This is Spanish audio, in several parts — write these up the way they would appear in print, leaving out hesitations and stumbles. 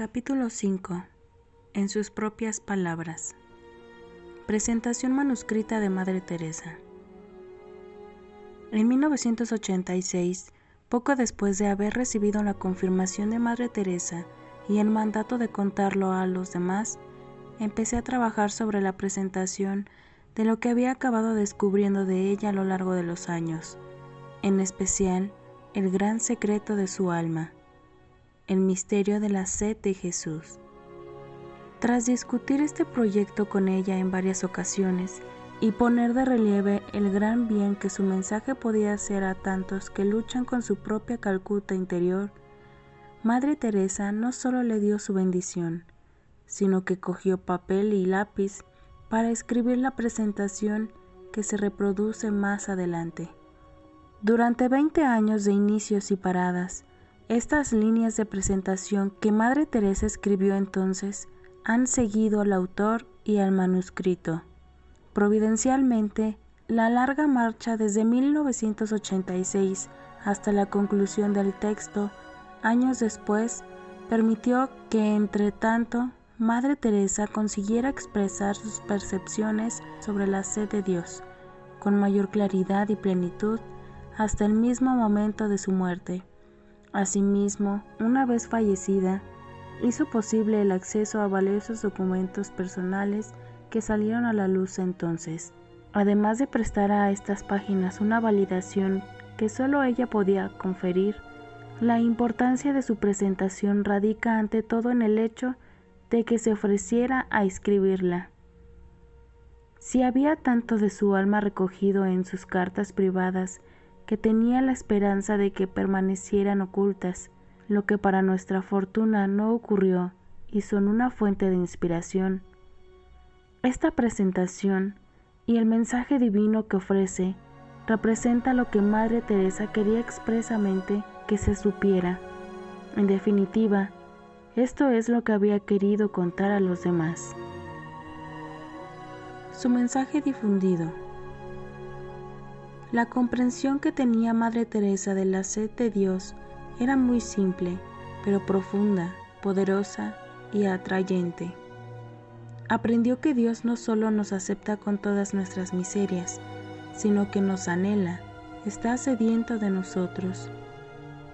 Capítulo 5. En sus propias palabras. Presentación manuscrita de Madre Teresa. En 1986, poco después de haber recibido la confirmación de Madre Teresa y el mandato de contarlo a los demás, empecé a trabajar sobre la presentación de lo que había acabado descubriendo de ella a lo largo de los años, en especial el gran secreto de su alma, el misterio de la sed de Jesús. Tras discutir este proyecto con ella en varias ocasiones y poner de relieve el gran bien que su mensaje podía hacer a tantos que luchan con su propia Calcuta interior, Madre Teresa no solo le dio su bendición, sino que cogió papel y lápiz para escribir la presentación que se reproduce más adelante. Durante 20 años de inicios y paradas, estas líneas de presentación que Madre Teresa escribió entonces han seguido al autor y al manuscrito. Providencialmente, la larga marcha desde 1986 hasta la conclusión del texto, años después, permitió que, entre tanto, Madre Teresa consiguiera expresar sus percepciones sobre la sed de Dios con mayor claridad y plenitud hasta el mismo momento de su muerte. Asimismo, una vez fallecida, hizo posible el acceso a valiosos documentos personales que salieron a la luz entonces, además de prestar a estas páginas una validación que solo ella podía conferir. La importancia de su presentación radica ante todo en el hecho de que se ofreciera a escribirla. Si había tanto de su alma recogido en sus cartas privadas que tenía la esperanza de que permanecieran ocultas, lo que para nuestra fortuna no ocurrió y son una fuente de inspiración. Esta presentación y el mensaje divino que ofrece representa lo que Madre Teresa quería expresamente que se supiera. En definitiva, esto es lo que había querido contar a los demás. Su mensaje difundido. La comprensión que tenía Madre Teresa de la sed de Dios era muy simple, pero profunda, poderosa y atrayente. Aprendió que Dios no solo nos acepta con todas nuestras miserias, sino que nos anhela, está sediento de nosotros,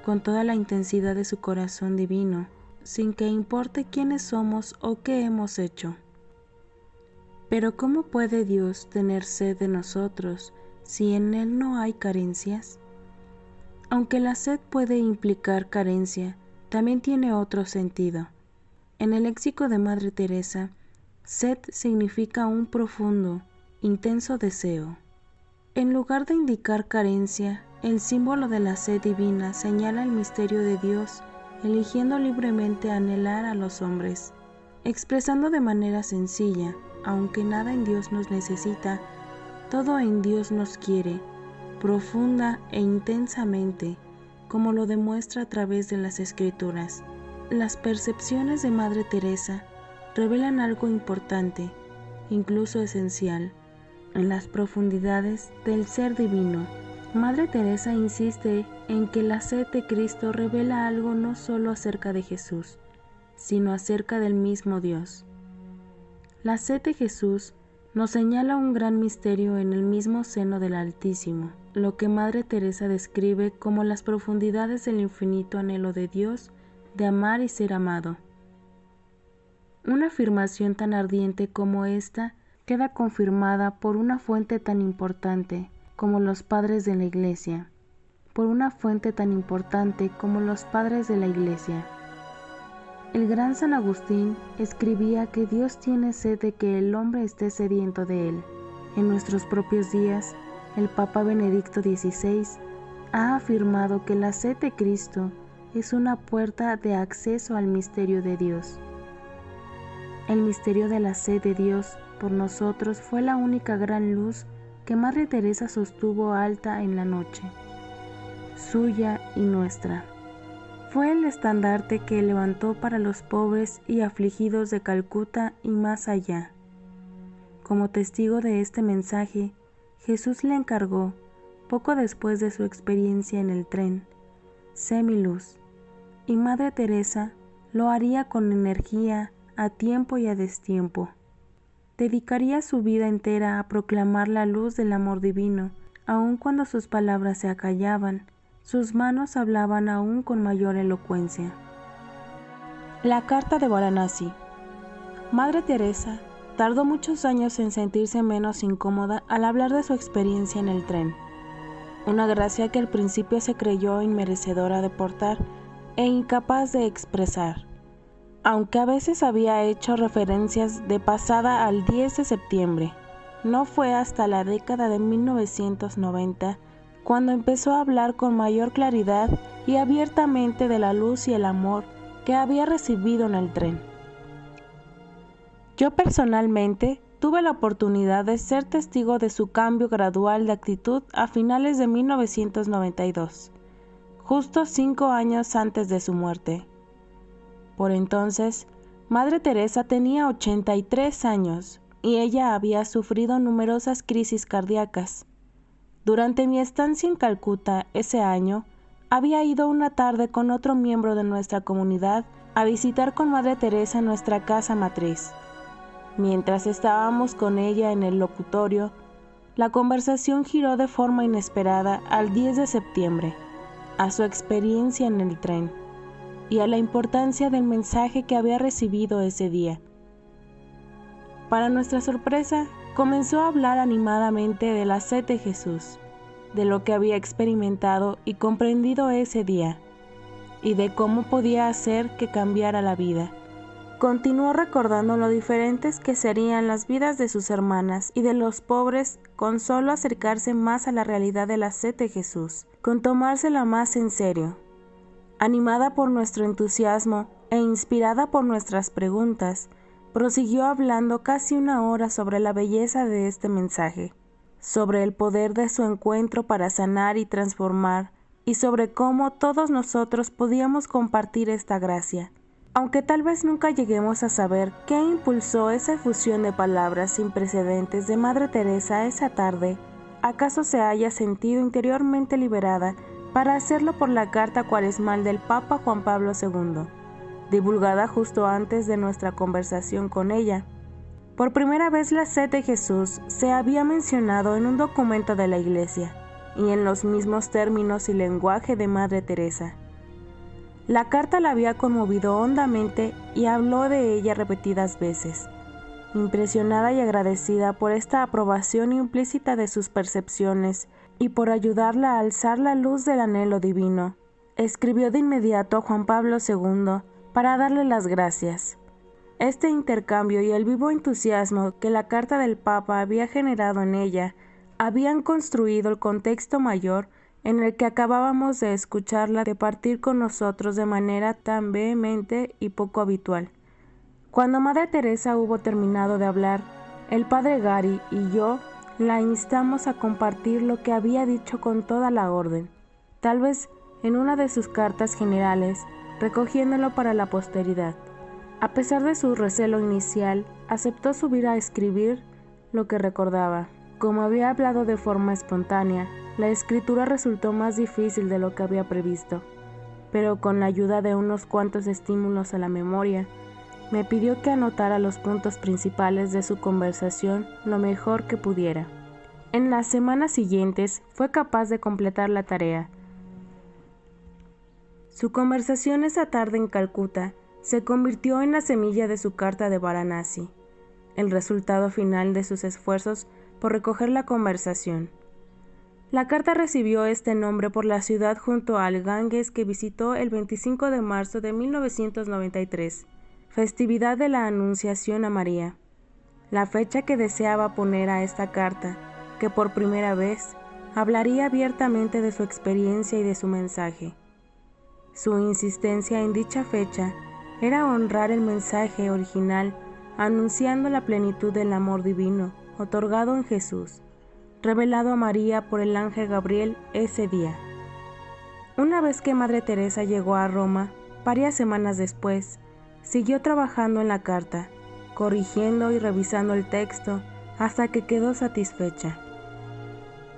con toda la intensidad de su corazón divino, sin que importe quiénes somos o qué hemos hecho. Pero ¿cómo puede Dios tener sed de nosotros si en Él no hay carencias? Aunque la sed puede implicar carencia, también tiene otro sentido. En el léxico de Madre Teresa, sed significa un profundo, intenso deseo. En lugar de indicar carencia, el símbolo de la sed divina señala el misterio de Dios, eligiendo libremente anhelar a los hombres, expresando de manera sencilla, aunque nada en Dios nos necesita, todo en Dios nos quiere, profunda e intensamente, como lo demuestra a través de las Escrituras. Las percepciones de Madre Teresa revelan algo importante, incluso esencial, en las profundidades del ser divino. Madre Teresa insiste en que la sed de Cristo revela algo no solo acerca de Jesús, sino acerca del mismo Dios. La sed de Jesús nos señala un gran misterio en el mismo seno del Altísimo, lo que Madre Teresa describe como las profundidades del infinito anhelo de Dios de amar y ser amado. Una afirmación tan ardiente como esta queda confirmada por una fuente tan importante como los padres de la Iglesia, El gran San Agustín escribía que Dios tiene sed de que el hombre esté sediento de Él. En nuestros propios días, el Papa Benedicto XVI ha afirmado que la sed de Cristo es una puerta de acceso al misterio de Dios. El misterio de la sed de Dios por nosotros fue la única gran luz que Madre Teresa sostuvo alta en la noche, suya y nuestra. Fue el estandarte que levantó para los pobres y afligidos de Calcuta y más allá. Como testigo de este mensaje, Jesús le encargó, poco después de su experiencia en el tren, sé mi luz, y Madre Teresa Lo haría con energía, a tiempo y a destiempo. Dedicaría su vida entera a proclamar la luz del amor divino, aun cuando sus palabras se acallaban, sus manos hablaban aún con mayor elocuencia. La carta de Varanasi. Madre Teresa tardó muchos años en sentirse menos incómoda al hablar de su experiencia en el tren, una gracia que al principio se creyó inmerecedora de portar e incapaz de expresar. Aunque a veces había hecho referencias de pasada al 10 de septiembre, no fue hasta la década de 1990 cuando empezó a hablar con mayor claridad y abiertamente de la luz y el amor que había recibido en el tren. Yo personalmente tuve la oportunidad de ser testigo de su cambio gradual de actitud a finales de 1992, justo 5 años antes de su muerte. Por entonces, Madre Teresa tenía 83 años y ella había sufrido numerosas crisis cardíacas. Durante mi estancia en Calcuta ese año, había ido una tarde con otro miembro de nuestra comunidad a visitar con Madre Teresa nuestra casa matriz. Mientras estábamos con ella en el locutorio, la conversación giró de forma inesperada al 10 de septiembre, a su experiencia en el tren y a la importancia del mensaje que había recibido ese día. Para nuestra sorpresa, comenzó a hablar animadamente de la sed de Jesús, de lo que había experimentado y comprendido ese día, y de cómo podía hacer que cambiara la vida. Continuó recordando lo diferentes que serían las vidas de sus hermanas y de los pobres con solo acercarse más a la realidad de la sed de Jesús, con tomársela más en serio. Animada por nuestro entusiasmo e inspirada por nuestras preguntas, prosiguió hablando casi 1 hora sobre la belleza de este mensaje, sobre el poder de su encuentro para sanar y transformar, y sobre cómo todos nosotros podíamos compartir esta gracia. Aunque tal vez nunca lleguemos a saber qué impulsó esa efusión de palabras sin precedentes de Madre Teresa esa tarde, acaso se haya sentido interiormente liberada para hacerlo por la carta cuaresmal del Papa Juan Pablo II, divulgada justo antes de nuestra conversación con ella. Por primera vez la sed de Jesús se había mencionado en un documento de la Iglesia, y en los mismos términos y lenguaje de Madre Teresa. La carta la había conmovido hondamente y habló de ella repetidas veces. Impresionada y agradecida por esta aprobación implícita de sus percepciones y por ayudarla a alzar la luz del anhelo divino, escribió de inmediato a Juan Pablo II para darle las gracias. Este intercambio y el vivo entusiasmo que la carta del Papa había generado en ella habían construido el contexto mayor en el que acabábamos de escucharla departir con nosotros de manera tan vehemente y poco habitual. Cuando Madre Teresa hubo terminado de hablar, el padre Gary y yo la instamos a compartir lo que había dicho con toda la orden, tal vez en una de sus cartas generales, recogiéndolo para la posteridad. A pesar de su recelo inicial, aceptó subir a escribir lo que recordaba. Como había hablado de forma espontánea, la escritura resultó más difícil de lo que había previsto, pero con la ayuda de unos cuantos estímulos a la memoria, me pidió que anotara los puntos principales de su conversación lo mejor que pudiera. En las semanas siguientes fue capaz de completar la tarea. Su conversación esa tarde en Calcuta se convirtió en la semilla de su carta de Varanasi, el resultado final de sus esfuerzos por recoger la conversación. La carta recibió este nombre por la ciudad junto al Ganges que visitó el 25 de marzo de 1993, festividad de la Anunciación a María, la fecha que deseaba poner a esta carta, que por primera vez hablaría abiertamente de su experiencia y de su mensaje. Su insistencia en dicha fecha era honrar el mensaje original, anunciando la plenitud del amor divino, otorgado en Jesús, revelado a María por el ángel Gabriel ese día. Una vez que Madre Teresa llegó a Roma, varias semanas después, siguió trabajando en la carta, corrigiendo y revisando el texto hasta que quedó satisfecha.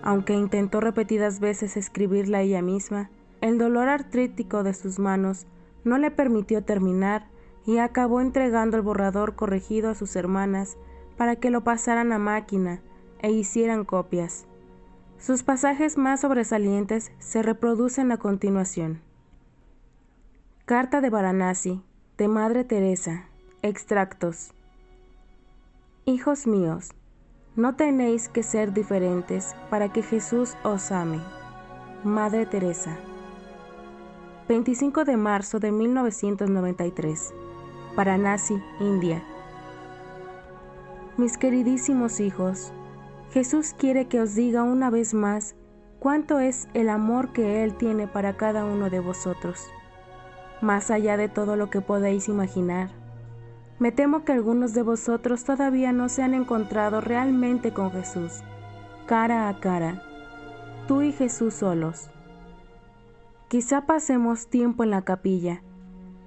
Aunque intentó repetidas veces escribirla ella misma, el dolor artrítico de sus manos no le permitió terminar y acabó entregando el borrador corregido a sus hermanas para que lo pasaran a máquina e hicieran copias. Sus pasajes más sobresalientes se reproducen a continuación. Carta de Varanasi, de Madre Teresa. Extractos. Hijos míos, no tenéis que ser diferentes para que Jesús os ame. Madre Teresa. 25 de marzo de 1993. Varanasi, India. Mis queridísimos hijos, Jesús quiere que os diga una vez más cuánto es el amor que Él tiene para cada uno de vosotros, más allá de todo lo que podéis imaginar. Me temo que algunos de vosotros todavía no se han encontrado realmente con Jesús, cara a cara, tú y Jesús solos. Quizá pasemos tiempo en la capilla,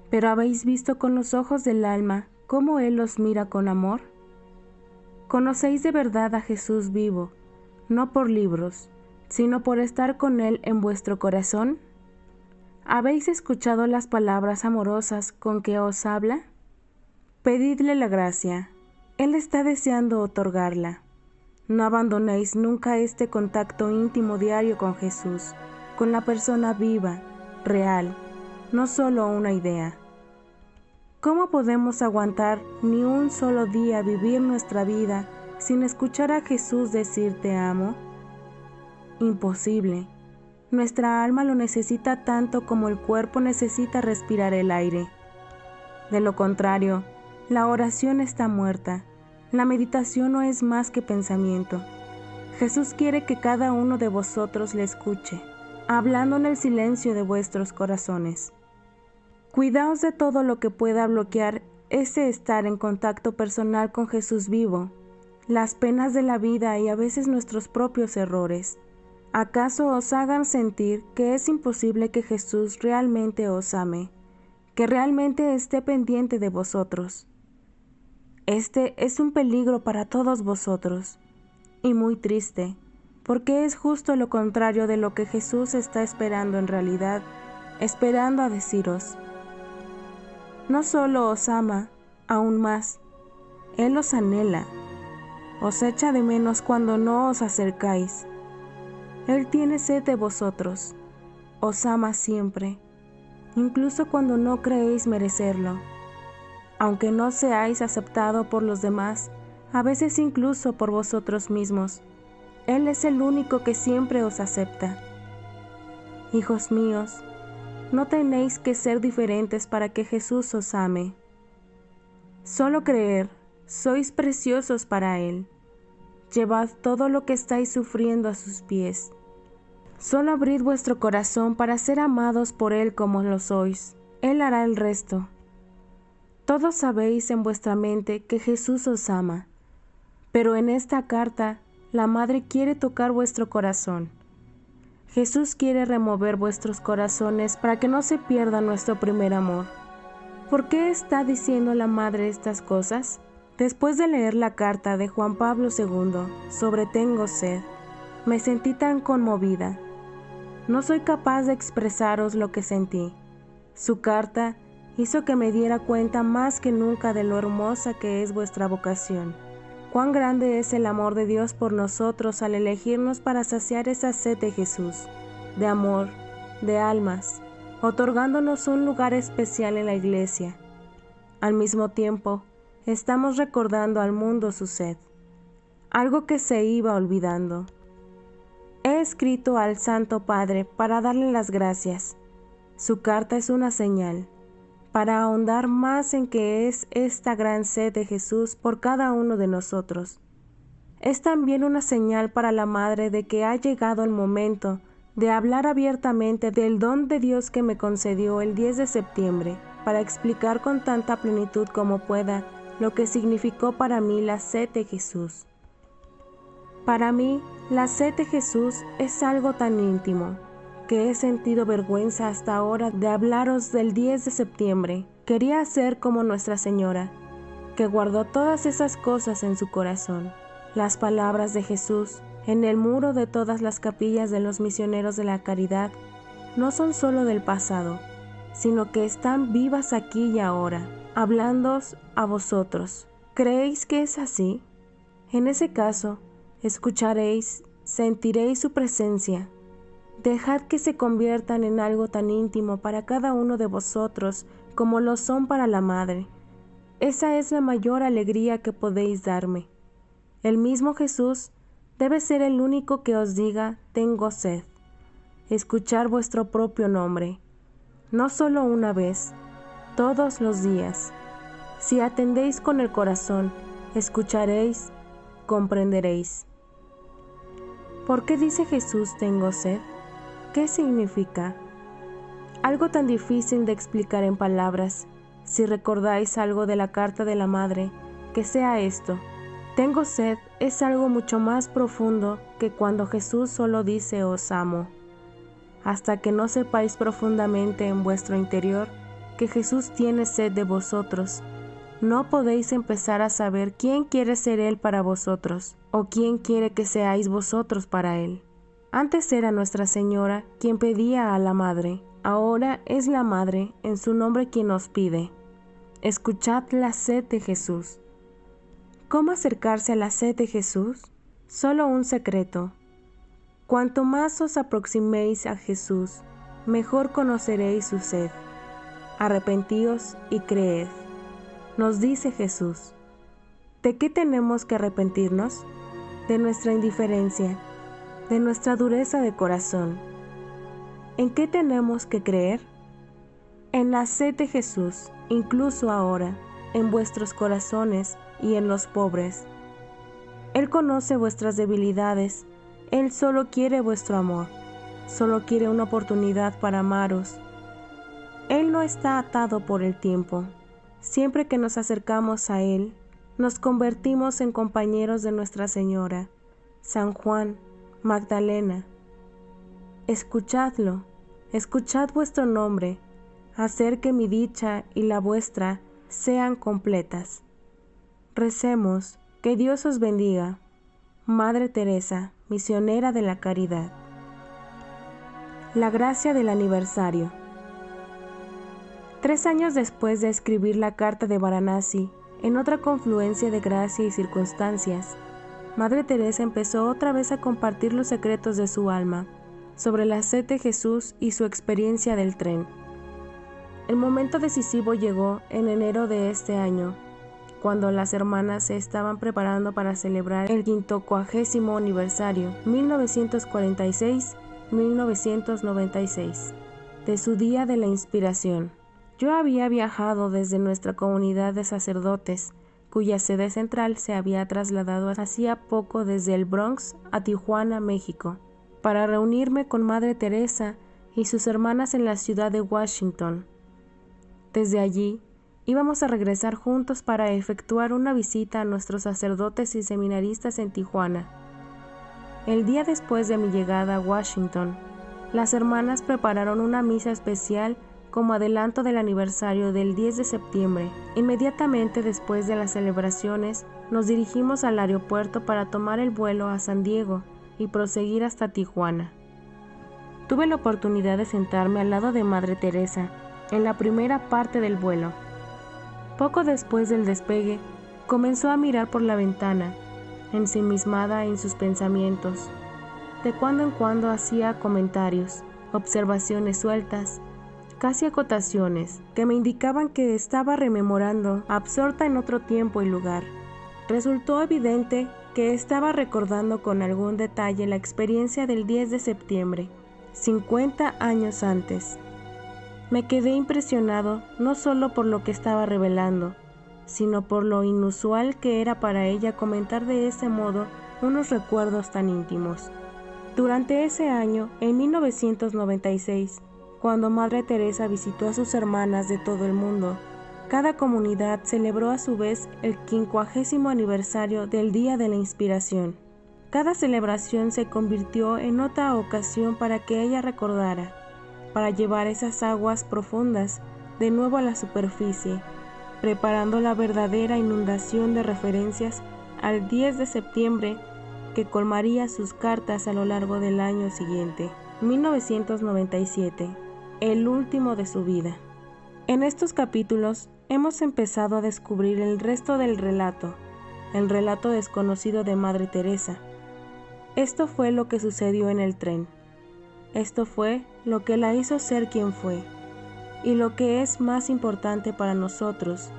pero ¿habéis visto con los ojos del alma cómo Él os mira con amor? ¿Conocéis de verdad a Jesús vivo, no por libros, sino por estar con Él en vuestro corazón? ¿Habéis escuchado las palabras amorosas con que os habla? Pedidle la gracia, Él está deseando otorgarla. No abandonéis nunca este contacto íntimo diario con Jesús, con la persona viva, real, no solo una idea. ¿Cómo podemos aguantar ni un solo día vivir nuestra vida sin escuchar a Jesús decir te amo? Imposible. Nuestra alma lo necesita tanto como el cuerpo necesita respirar el aire. De lo contrario, la oración está muerta. La meditación no es más que pensamiento. Jesús quiere que cada uno de vosotros le escuche, hablando en el silencio de vuestros corazones. Cuidaos de todo lo que pueda bloquear ese estar en contacto personal con Jesús vivo, las penas de la vida y a veces nuestros propios errores. ¿Acaso os hagan sentir que es imposible que Jesús realmente os ame, que realmente esté pendiente de vosotros? Este es un peligro para todos vosotros, y muy triste, porque es justo lo contrario de lo que Jesús está esperando en realidad, esperando a deciros. No solo os ama, aún más, Él os anhela, os echa de menos cuando no os acercáis. Él tiene sed de vosotros, os ama siempre, incluso cuando no creéis merecerlo. Aunque no seáis aceptado por los demás, a veces incluso por vosotros mismos, Él es el único que siempre os acepta. Hijos míos, no tenéis que ser diferentes para que Jesús os ame. Solo creer, sois preciosos para Él. Llevad todo lo que estáis sufriendo a sus pies. Solo abrid vuestro corazón para ser amados por Él como lo sois. Él hará el resto. Todos sabéis en vuestra mente que Jesús os ama, pero en esta carta la Madre quiere tocar vuestro corazón. Jesús quiere remover vuestros corazones para que no se pierda nuestro primer amor. ¿Por qué está diciendo la Madre estas cosas? Después de leer la carta de Juan Pablo II sobre Tengo sed, me sentí tan conmovida. No soy capaz de expresaros lo que sentí. Su carta hizo que me diera cuenta más que nunca de lo hermosa que es vuestra vocación. Cuán grande es el amor de Dios por nosotros al elegirnos para saciar esa sed de Jesús, de amor, de almas, otorgándonos un lugar especial en la Iglesia. Al mismo tiempo, estamos recordando al mundo su sed, algo que se iba olvidando. He escrito al Santo Padre para darle las gracias. Su carta es una señal, para ahondar más en qué es esta gran sed de Jesús por cada uno de nosotros. Es también una señal para la Madre de que ha llegado el momento de hablar abiertamente del don de Dios que me concedió el 10 de septiembre, para explicar con tanta plenitud como pueda lo que significó para mí la sed de Jesús. Para mí, la sed de Jesús es algo tan íntimo, que he sentido vergüenza hasta ahora de hablaros del 10 de septiembre. Quería ser como Nuestra Señora, que guardó todas esas cosas en su corazón. Las palabras de Jesús en el muro de todas las capillas de los misioneros de la caridad no son solo del pasado, sino que están vivas aquí y ahora, hablándoos a vosotros. ¿Creéis que es así? En ese caso, escucharéis, sentiréis su presencia. Dejad que se conviertan en algo tan íntimo para cada uno de vosotros como lo son para la madre. Esa es la mayor alegría que podéis darme. El mismo Jesús debe ser el único que os diga, tengo sed. Escuchar vuestro propio nombre, no solo una vez, todos los días. Si atendéis con el corazón, escucharéis, comprenderéis. ¿Por qué dice Jesús, tengo sed? ¿Qué significa? Algo tan difícil de explicar en palabras. Si recordáis algo de la carta de la madre, que sea esto. Tengo sed es algo mucho más profundo que cuando Jesús solo dice os amo. Hasta que no sepáis profundamente en vuestro interior que Jesús tiene sed de vosotros, no podéis empezar a saber quién quiere ser Él para vosotros, o quién quiere que seáis vosotros para Él. Antes era Nuestra Señora quien pedía a la Madre, ahora es la Madre en su nombre quien os pide. Escuchad la sed de Jesús. ¿Cómo acercarse a la sed de Jesús? Solo un secreto. Cuanto más os aproximéis a Jesús, mejor conoceréis su sed. Arrepentíos y creed. Nos dice Jesús. ¿De qué tenemos que arrepentirnos? De nuestra indiferencia, de nuestra dureza de corazón. ¿En qué tenemos que creer? En la sed de Jesús, incluso ahora, en vuestros corazones y en los pobres. Él conoce vuestras debilidades, Él solo quiere vuestro amor, solo quiere una oportunidad para amaros. Él no está atado por el tiempo. Siempre que nos acercamos a Él, nos convertimos en compañeros de Nuestra Señora, San Juan, Magdalena. Escuchadlo, escuchad vuestro nombre, hacer que mi dicha y la vuestra sean completas. Recemos, que Dios os bendiga. Madre Teresa, misionera de la caridad. La gracia del aniversario. 3 años después de escribir la carta de Varanasi, en otra confluencia de gracia y circunstancias, Madre Teresa empezó otra vez a compartir los secretos de su alma, sobre la sed de Jesús y su experiencia del tren. El momento decisivo llegó en enero de este año, cuando las hermanas se estaban preparando para celebrar el 50º aniversario, 1946-1996, de su día de la inspiración. Yo había viajado desde nuestra comunidad de sacerdotes, cuya sede central se había trasladado hacía poco desde el Bronx a Tijuana, México, para reunirme con Madre Teresa y sus hermanas en la ciudad de Washington. Desde allí, íbamos a regresar juntos para efectuar una visita a nuestros sacerdotes y seminaristas en Tijuana. El día después de mi llegada a Washington, las hermanas prepararon una misa especial como adelanto del aniversario del 10 de septiembre. Inmediatamente después de las celebraciones, nos dirigimos al aeropuerto para tomar el vuelo a San Diego y proseguir hasta Tijuana. Tuve la oportunidad de sentarme al lado de Madre Teresa, en la primera parte del vuelo. Poco después del despegue, comenzó a mirar por la ventana, ensimismada en sus pensamientos. De cuando en cuando hacía comentarios, observaciones sueltas, casi acotaciones, que me indicaban que estaba rememorando, absorta en otro tiempo y lugar. Resultó evidente que estaba recordando con algún detalle la experiencia del 10 de septiembre, 50 años antes. Me quedé impresionado no solo por lo que estaba revelando, sino por lo inusual que era para ella comentar de ese modo unos recuerdos tan íntimos. Durante ese año, en 1996, cuando Madre Teresa visitó a sus hermanas de todo el mundo, cada comunidad celebró a su vez el 50º aniversario del Día de la Inspiración. Cada celebración se convirtió en otra ocasión para que ella recordara, para llevar esas aguas profundas de nuevo a la superficie, preparando la verdadera inundación de referencias al 10 de septiembre que colmaría sus cartas a lo largo del año siguiente, 1997, el último de su vida. En estos capítulos hemos empezado a descubrir el resto del relato, el relato desconocido de Madre Teresa. Esto fue lo que sucedió en el tren. Esto fue lo que la hizo ser quien fue. Y lo que es más importante para nosotros,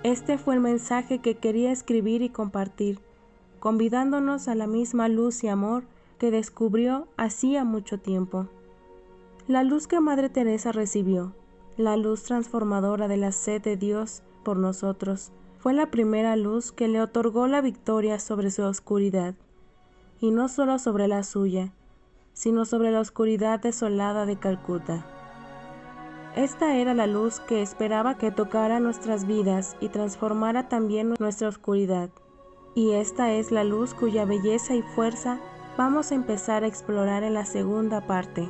este fue el mensaje que quería escribir y compartir, convidándonos a la misma luz y amor que descubrió hacía mucho tiempo. La luz que Madre Teresa recibió, la luz transformadora de la sed de Dios por nosotros, fue la primera luz que le otorgó la victoria sobre su oscuridad, y no solo sobre la suya, sino sobre la oscuridad desolada de Calcuta. Esta era la luz que esperaba que tocara nuestras vidas y transformara también nuestra oscuridad. Y esta es la luz cuya belleza y fuerza vamos a empezar a explorar en la segunda parte.